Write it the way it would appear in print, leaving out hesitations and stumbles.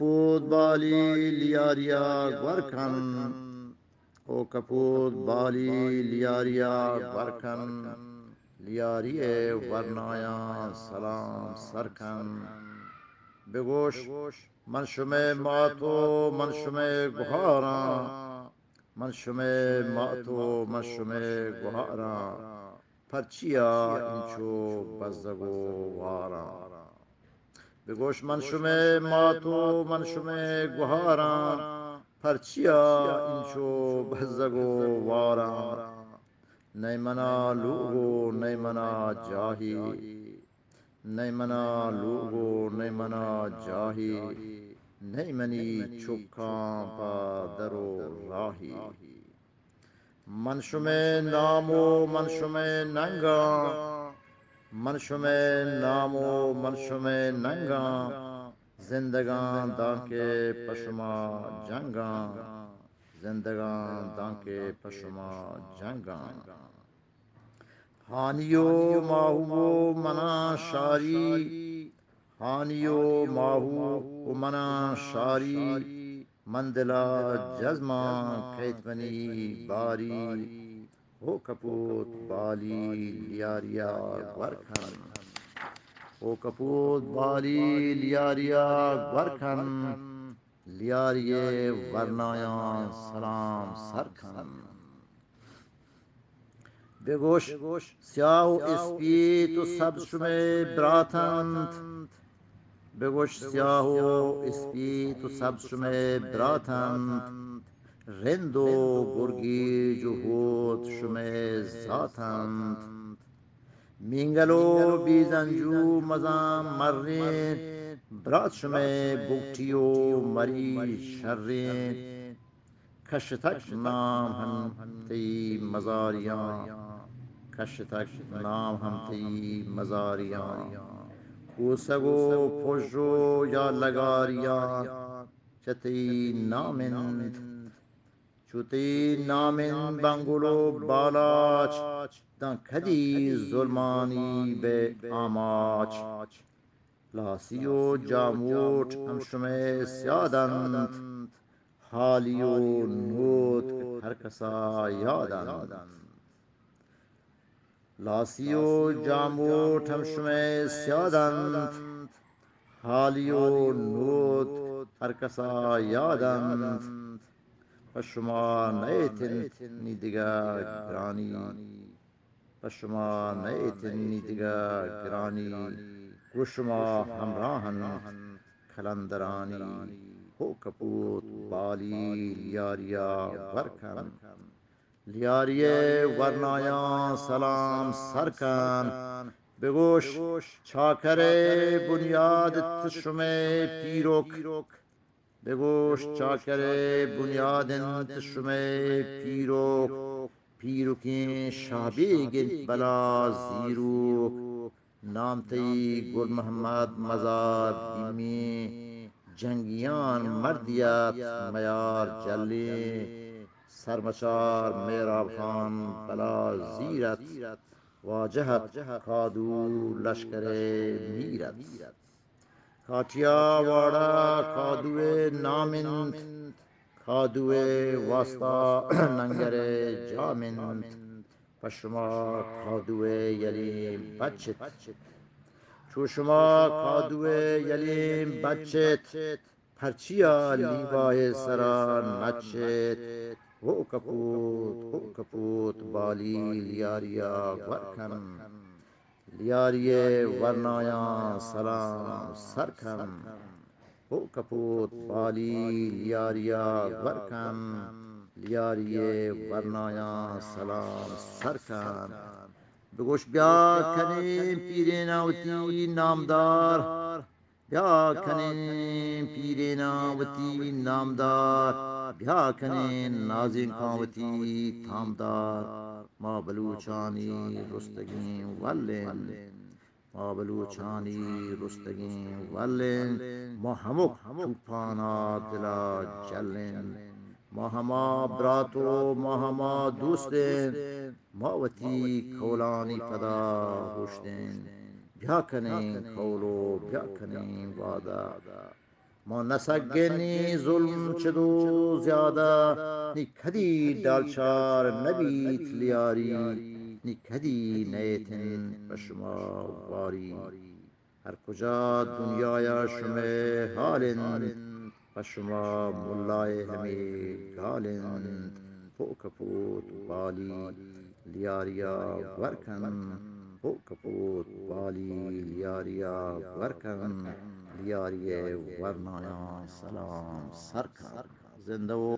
kaput bali liaria gvarkan. O kaput bali liaria gvarkan. Liariye varnaya salam sarkan. Begoş من شمه ماتو من شمه گوهارا من شمه ماتو من شمه گوهارا پرچیا اینچو بزدگو وارا بگوش من شمه ماتو من شمه گوهارا پرچیا اینچو بزدگو وارا نیمنا لوگو نیمنا جاهی نیمنا لوگو نیمنا جاهی نیمنی چوکاں پا درو راہی منشم نامو منشم ننگا منشم نامو منشم ننگا زندگان دانکے پشما جنگاں زندگان دانکے پشما جنگاں ہانیو ماہو منا شاری ہانیو ماہو منا شاری مندلا جزمان کیتمنی باری او کپوت بالی لیاریا گورکھن او کپوت بالی لیاریا گورکھن لیاریے ورنایاں سلام سرکھن بگوش سیاه و اسپید و سبز شمه براتند بگوش سیاه و اسپید و سبز شمه براتند رند و گرگیج و هود شمه ذاتند مینگل و بیزنجو مزام مرین برات شمه بگتی و مری شرین کشتک نام هم تی مزاریاں کشتک نام هم تی مزاریاں کوسگو پژو یا لگاریاں چتی نامند چوتی نامند بنگلو بالاچ دن کدی ظلمانی به آماچ لاسی و جاموٹ همشمه سیادند حالی و نوت هر کسا یادند لاسی و جاموت همشمه سیادند حالی و نوت هر کسا یادند پشما نیتند نیدگا گرانی پشما نیتند نیدگا گرانی گوشما همراهن کلندرانی هو کپوت بالی لیاریا ورکن لیاریه ورنایان سلام سرکن بگوش چاکر بنیاد تشمه پیروک بگوش چاکر بنیاد تشمه پیروک پیروکین شابیگن بلا زیروک نامتی گل محمد مزار بیمی جنگیان مردیت میار جلی سرمچار میراب خان بلا زیرت واجهت کادو لشکر میرت کاتیا واڑا کادوے نامند کادوے واسطہ ننگر جامند پشما کادوے یلیم بچت چوشما کادوے یلیم بچت پرچیا لیوای سرا نچت هو کپوت بالی لیاریا ورکن لیاریه ورنایان سلام سرکن هو کپوت بالی لیاریا ورکن لیاریه ورنایان سلام سرکن بگوش بیا کنیم پیرین آوتی نامدار بیا کنیم پیرین آوتی نامدار بیا کنیم نازین کاوتی تامدار ما بلوچانی رستگین ولن ما بلوچانی رستگین ولن ما همک چوپانا دلا جلن ما هما براتو ما هما دوستن ما وتی کولانی پدا هوشتن بیا کنین کولو بیا کنین وادا ما نسگنی ظلم چه دو زیاده، نی کدی دالچار نبیت لیاری، نی کدی نیتن به شما واری. هر کجا دنیای شما حالند، به شما ملای همی گالند. پوکپوت بالی لیاریا ورکن، پوکپوت بالی لیاریا ورکن. لیاری ورنایا سلام سرکن. زنده و